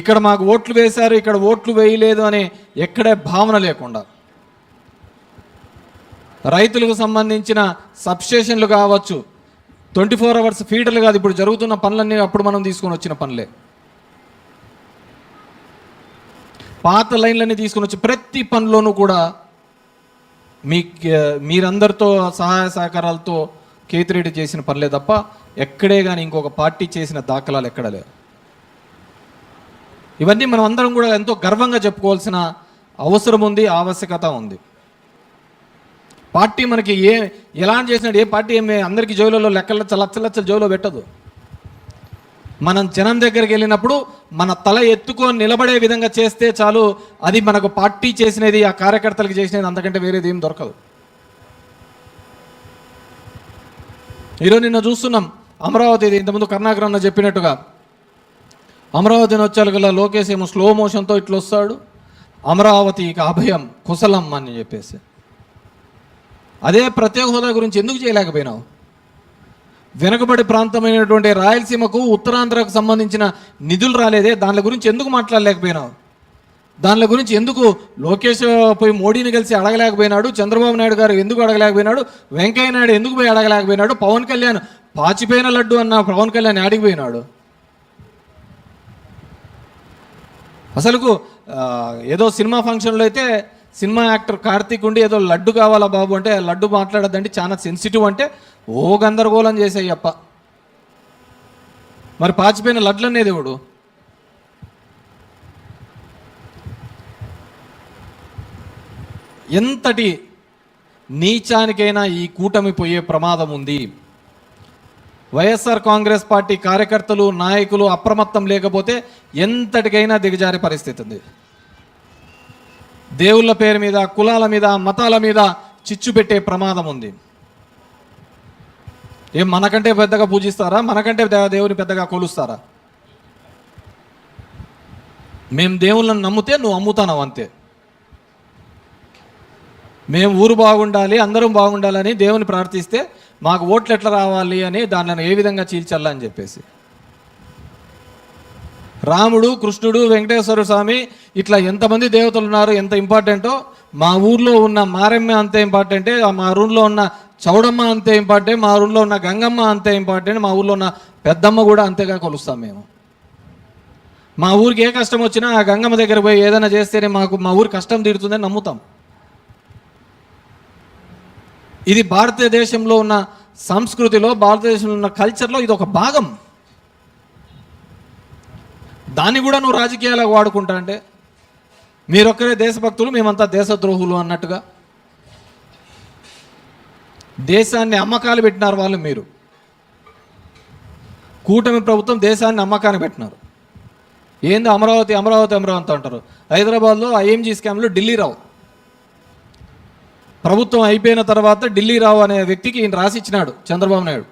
ఇక్కడ మాకు ఓట్లు వేశారు, ఇక్కడ ఓట్లు వేయలేదు అనే ఎక్కడే భావన లేకుండా, రైతులకు సంబంధించిన సబ్స్టేషన్లు కావచ్చు, 24 అవర్స్ ఫీడర్లు కాదు, ఇప్పుడు జరుగుతున్న పనులన్నీ అప్పుడు మనం తీసుకొని వచ్చిన పనులే. పాత లైన్లన్నీ తీసుకొని వచ్చి ప్రతి పనిలోనూ కూడా మీరందరితో సహాయ సహకారాలతో కేతిరెడ్డి చేసిన పనులే తప్ప ఎక్కడే కానీ ఇంకొక పార్టీ చేసిన దాఖలాలు ఎక్కడ లేవు. ఇవన్నీ మనం అందరం కూడా ఎంతో గర్వంగా చెప్పుకోవాల్సిన అవసరం ఉంది, ఆవశ్యకత ఉంది. పార్టీ మనకి ఎలా చేసినాడు, ఏ పార్టీ ఏమి అందరికీ జోలలో లచ్చలచ్చల జోలో పెట్టదు. మనం జనం దగ్గరికి వెళ్ళినప్పుడు మన తల ఎత్తుకొని నిలబడే విధంగా చేస్తే చాలు, అది మనకు పార్టీ చేసినది, ఆ కార్యకర్తలకు చేసినది, అంతకంటే వేరేది ఏం దొరకదు. ఈరోజు నిన్న చూస్తున్నాం అమరావతి, ఇంతకుముందు కరుణాకర్ అన్న చెప్పినట్టుగా అమరావతిని వచ్చారు కదా, లోకేష్ ఏమో స్లో మోషన్తో ఇట్లా వస్తాడు, అమరావతికి అభయం కుశలం అని చెప్పేసి. అదే ప్రత్యేక హోదా గురించి ఎందుకు చేయలేకపోయినావు? వెనుకబడి ప్రాంతమైనటువంటి రాయలసీమకు ఉత్తరాంధ్రకు సంబంధించిన నిధులు రాలేదే, దాని గురించి ఎందుకు మాట్లాడలేకపోయినావు? దాని గురించి ఎందుకు లోకేష్ పోయి మోడీని కలిసి అడగలేకపోయినాడు? చంద్రబాబు నాయుడు గారు ఎందుకు అడగలేకపోయినాడు? వెంకయ్య నాయుడు ఎందుకు పోయి అడగలేకపోయినాడు? పవన్ కళ్యాణ్ పాచిపోయిన లడ్డు అన్న పవన్ కళ్యాణ్ అడిగిపోయినాడు. అసలుకు ఏదో సినిమా ఫంక్షన్లో అయితే సినిమా యాక్టర్ కార్తీక్ ఉండి ఏదో లడ్డు కావాలా బాబు అంటే, లడ్డు మాట్లాడద్దండి చాలా సెన్సిటివ్ అంటే ఓ గందరగోళం చేసాయప్ప. మరి పాచిపోయిన లడ్లు అనేది ఎవడు? ఎంతటి నీచానికైనా ఈ కూటమి పోయే ప్రమాదం ఉంది. వైఎస్ఆర్ కాంగ్రెస్ పార్టీ కార్యకర్తలు, నాయకులు అప్రమత్తం లేకపోతే ఎంతటికైనా దిగజారే పరిస్థితి ఉంది. దేవుళ్ళ పేరు మీద, కులాల మీద, మతాల మీద చిచ్చు పెట్టే ప్రమాదం ఉంది. ఏం మనకంటే పెద్దగా పూజిస్తారా? మనకంటే దేవుని పెద్దగా కొలుస్తారా? మేము దేవుళ్ళని నమ్మితే నువ్వు అమ్ముతావు అంతే. మేము ఊరు బాగుండాలి, అందరం బాగుండాలని దేవుని ప్రార్థిస్తే మాకు ఓట్లు ఎట్లా రావాలి అని దానిని ఏ విధంగా చీల్చాలని చెప్పేసి. రాముడు, కృష్ణుడు, వెంకటేశ్వర స్వామి ఇట్లా ఎంతమంది దేవతలు ఉన్నారు, ఎంత ఇంపార్టెంటో మా ఊర్లో ఉన్న మారెమ్మ అంతే ఇంపార్టెంటే, మా ఊర్లో ఉన్న చౌడమ్మ అంతే ఇంపార్టెంట్, మా ఊర్లో ఉన్న గంగమ్మ అంతే ఇంపార్టెంట్, మా ఊర్లో ఉన్న పెద్దమ్మ కూడా అంతేగా కొలుస్తాం మేము. మా ఊరికి ఏ కష్టం వచ్చినా ఆ గంగమ్మ దగ్గర పోయి ఏదైనా చేస్తేనే మా ఊరి కష్టం తీరుతుందని నమ్ముతాం. ఇది భారతదేశంలో ఉన్న సంస్కృతిలో, భారతదేశంలో ఉన్న కల్చర్లో ఇది ఒక భాగం. దాన్ని కూడా నువ్వు రాజకీయాలకు వాడుకుంటా అంటే మీరొక్కరే దేశభక్తులు, మేమంతా దేశద్రోహులు అన్నట్టుగా దేశాన్ని అమ్మకాలు పెట్టినారు వాళ్ళు. మీరు కూటమి ప్రభుత్వం దేశాన్ని అమ్మకాన్ని పెట్టినారు. ఏంది అమరావతి అమరావతి అమరావతి అంటారు. హైదరాబాద్లో ఐఎంజీ స్కామ్లో ఢిల్లీ రావు ప్రభుత్వం అయిపోయిన తర్వాత ఢిల్లీ రావు అనే వ్యక్తికి ఈయన రాసిచ్చినాడు చంద్రబాబు నాయుడు.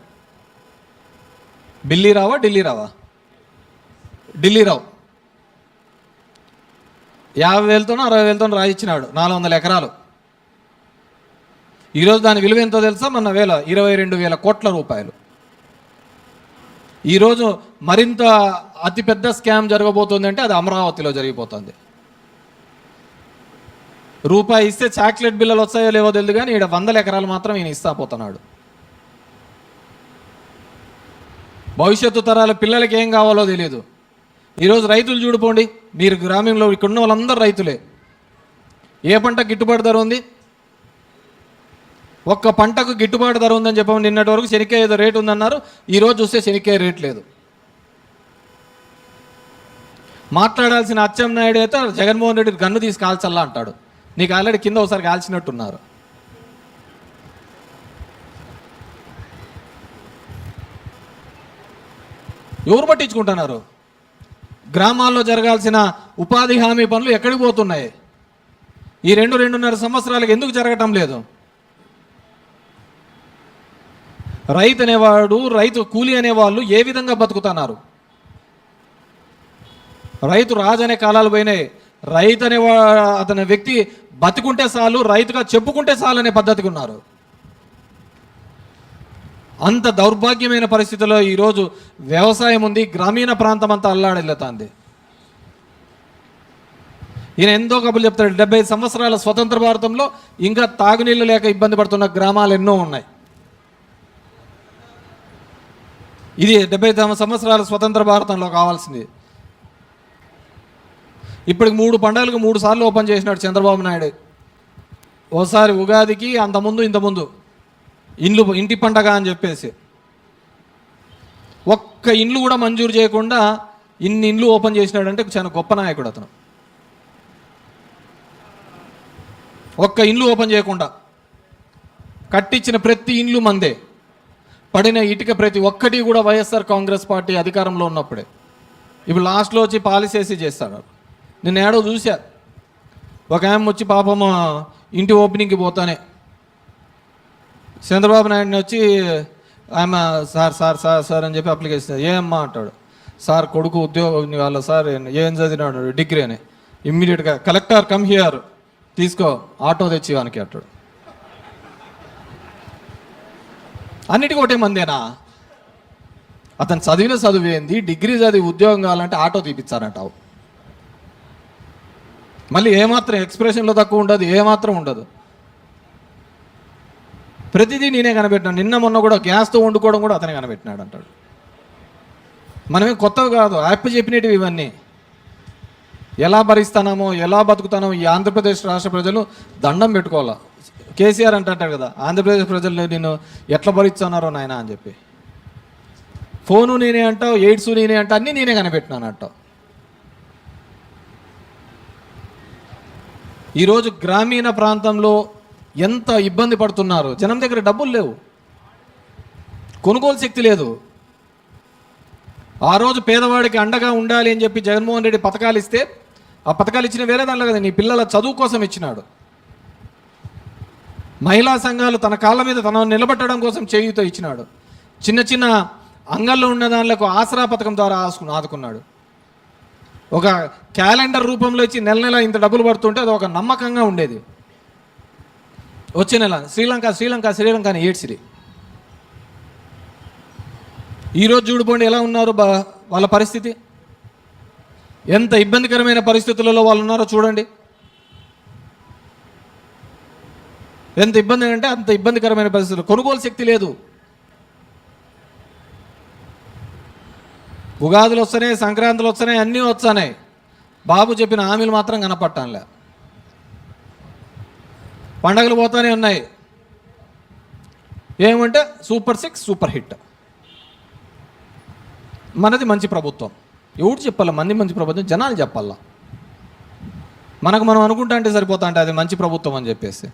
ఢిల్లీ రావా ఢిల్లీ రావు 50,000తోనో 60,000తోనో రాసిచ్చినాడు 400 ఎకరాలు. ఈరోజు దాని విలువ ఎంతో తెలుసా? మన 22,000 కోట్ల రూపాయలు. ఈరోజు మరింత అతిపెద్ద స్కామ్ జరగబోతుంది అంటే అది అమరావతిలో జరిగిపోతుంది. రూపాయి ఇస్తే చాక్లెట్ బిల్లలు వస్తాయో లేవో తెలియదు, కానీ ఈడ 100 ఎకరాలు మాత్రం ఈయన ఇస్తా పోతున్నాడు. భవిష్యత్తు తరాల పిల్లలకి ఏం కావాలో తెలియదు. ఈరోజు రైతులు చూడుకోండి, మీరు గ్రామంలో ఇక్కడ ఉన్న వాళ్ళందరూ రైతులే. ఏ పంట గిట్టుబాటు ధర ఉంది? ఒక్క పంటకు గిట్టుబాటు ధర ఉందని చెప్పాము. నిన్నటి వరకు శనిక్కాయ ఏదో రేటు ఉందన్నారు, ఈరోజు చూస్తే శనిక్కాయ రేట్ లేదు. మాట్లాడాల్సిన అచ్చెన్నాయుడు అయితే జగన్మోహన్ రెడ్డి గన్ను తీసి కాల్చల్లా అంటాడు. నీకు ఆల్రెడీ కింద ఒకసారి కాల్చినట్టున్నారు. ఎవరు పట్టించుకుంటున్నారు? గ్రామాల్లో జరగాల్సిన ఉపాధి హామీ పనులు ఎక్కడికి పోతున్నాయి? ఈ 2-2.5 సంవత్సరాలకు ఎందుకు జరగటం లేదు? రైతు అనేవాడు, రైతు కూలీ అనేవాళ్ళు ఏ విధంగా బతుకుతున్నారు? రైతు రాజు అనే కాలాలు పోయినాయి. రైతు అనే అతని వ్యక్తి బతుకుంటే చాలు, రైతుగా చెప్పుకుంటే చాలు అనే పద్ధతికి ఉన్నారు. అంత దౌర్భాగ్యమైన పరిస్థితుల్లో ఈరోజు వ్యవసాయం ఉంది. గ్రామీణ ప్రాంతం అంతా అల్లాడిల్లుతుంది. ఈయన ఎంతో కబుర్లు చెప్తాడు. 75 సంవత్సరాల స్వతంత్ర భారతంలో ఇంకా తాగునీళ్ళు లేక ఇబ్బంది పడుతున్న గ్రామాలు ఎన్నో ఉన్నాయి. ఇది 75 సంవత్సరాల స్వతంత్ర భారతంలో కావాల్సింది. ఇప్పటికి 3 పండుగలకు 3 సార్లు ఓపెన్ చేసినాడు చంద్రబాబు నాయుడు. ఓసారి ఉగాదికి, అంతకుముందు ఇంతకుముందు ఇంటి పండగ అని చెప్పేసి ఒక్క ఇండ్లు కూడా మంజూరు చేయకుండా ఇన్ని ఇండ్లు ఓపెన్ చేసినాడంటే చాలా గొప్ప నాయకుడు అతను. ఒక్క ఇండ్లు ఓపెన్ చేయకుండా కట్టించిన ప్రతి ఇండ్లు మందే, పడిన ఇటుక ప్రతి ఒక్కటి కూడా వైఎస్ఆర్ కాంగ్రెస్ పార్టీ అధికారంలో ఉన్నప్పుడే. ఇప్పుడు లాస్ట్లో వచ్చి పాలసీ వేసి చేస్తాడు. నేను ఏడో చూసా, ఒక ఆమె వచ్చి పాపం ఇంటి ఓపెనింగ్కి పోతానే చంద్రబాబు నాయుడిని వచ్చి ఆమె సార్ సార్ సార్ సార్ అని చెప్పి అప్లికేషన్ ఏమమ్మా అంటాడు. సార్ కొడుకు ఉద్యోగం వాళ్ళ సార్ ఏం చదివినాడు, డిగ్రీ అని. ఇమ్మీడియట్గా కలెక్టర్ కమ్ హియర్, తీసుకో ఆటో తెచ్చి వానికి అంటాడు. అన్నిటికీ ఒకటే మందేనా? అతను చదివిన చదువు ఏంది, డిగ్రీ చదివి ఉద్యోగం కావాలంటే ఆటో తీపిచ్చారంటావు. మళ్ళీ ఏమాత్రం ఎక్స్ప్రెషన్లో తక్కువ ఉండదు, ఏమాత్రం ఉండదు. ప్రతిదీ నేనే కనిపెట్టినాను. నిన్న మొన్న కూడా గ్యాస్తో వండుకోవడం కూడా అతనే కనిపెట్టినాడు అంటాడు. మనమే కొత్తవి కాదు, యాప్ చెప్పినవి ఇవన్నీ. ఎలా భరిస్తానో ఎలా బతుకుతానో ఈ ఆంధ్రప్రదేశ్ రాష్ట్ర ప్రజలు దండం పెట్టుకోవాలా. కేసీఆర్ అంటారు కదా, ఆంధ్రప్రదేశ్ ప్రజలు నేను ఎట్లా భరిస్తున్నారో నాయన అని చెప్పి. ఫోను నేనే అంటావు, ఎయిడ్స్ నేనే అంటావు, అన్నీ నేనే కనిపెట్టినాను అంటావు. ఈరోజు గ్రామీణ ప్రాంతంలో ఎంత ఇబ్బంది పడుతున్నారు. జనం దగ్గర డబ్బులు లేవు, కొనుగోలు శక్తి లేదు. ఆ రోజు పేదవాడికి అండగా ఉండాలి అని చెప్పి జగన్మోహన్ రెడ్డి పథకాలు ఇస్తే, ఆ పథకాలు ఇచ్చిన వేరే దానిలో కదా, నీ పిల్లల చదువు కోసం ఇచ్చినాడు. మహిళా సంఘాలు తన కాళ్ళ మీద తన నిలబెట్టడం కోసం చేయూత ఇచ్చినాడు. చిన్న చిన్న అంగల్లో ఉన్న దానిలకు ఆసరా పథకం ద్వారా ఆదుకున్నాడు. ఒక క్యాలెండర్ రూపంలో ఇచ్చి నెల నెల ఇంత డబ్బులు పడుతుంటే అది ఒక నమ్మకంగా ఉండేది. వచ్చే నెల శ్రీలంక అని ఏడ్చిరి. ఈరోజు చూడుకోండి ఎలా ఉన్నారు వాళ్ళ పరిస్థితి. ఎంత ఇబ్బందికరమైన పరిస్థితులలో వాళ్ళు ఉన్నారో చూడండి. ఎంత ఇబ్బంది అంటే అంత ఇబ్బందికరమైన పరిస్థితులు. కొనుగోలు శక్తి లేదు. ఉగాదులు వస్తున్నాయి, సంక్రాంతులు వస్తున్నాయి, అన్నీ వస్తున్నాయి. బాబు చెప్పిన హామీలు మాత్రం కనపట్టానులే. పండగలు పోతానే ఉన్నాయి. ఏమంటే సూపర్ 6 సూపర్ హిట్. మనది మంచి ప్రభుత్వం. ఎవరు చెప్పాలా మంచి ప్రభుత్వం? జనాలు చెప్పాలా. మనకు మనం అనుకుంటా అంటే సరిపోతా అంటే అది మంచి ప్రభుత్వం అని చెప్పేసి.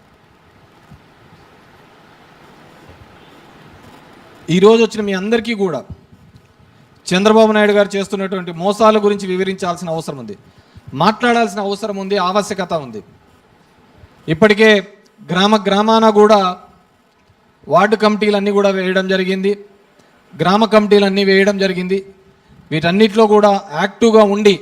ఈరోజు వచ్చిన మీ అందరికీ కూడా చంద్రబాబు నాయుడు గారు చేస్తున్నటువంటి మోసాల గురించి వివరించాల్సిన అవసరం ఉంది, మాట్లాడాల్సిన అవసరం ఉంది, ఆవశ్యకత ఉంది. ఇప్పటికే గ్రామాన కూడా వార్డు కమిటీలన్నీ కూడా వేయడం జరిగింది, గ్రామ కమిటీలన్నీ వేయడం జరిగింది. వీటన్నిటిలో కూడా యాక్టివ్గా ఉండి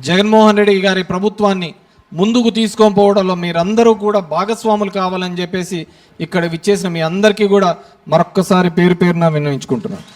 జగన్మోహన్ రెడ్డి గారి ప్రభుత్వాన్ని ముందుకు తీసుకొని పోవడంలో మీరందరూ కూడా భాగస్వాములు కావాలని చెప్పేసి ఇక్కడ విచ్చేసిన మీ అందరికీ కూడా మరొక్కసారి పేరు పేరున విన్నవించుకుంటున్నాను.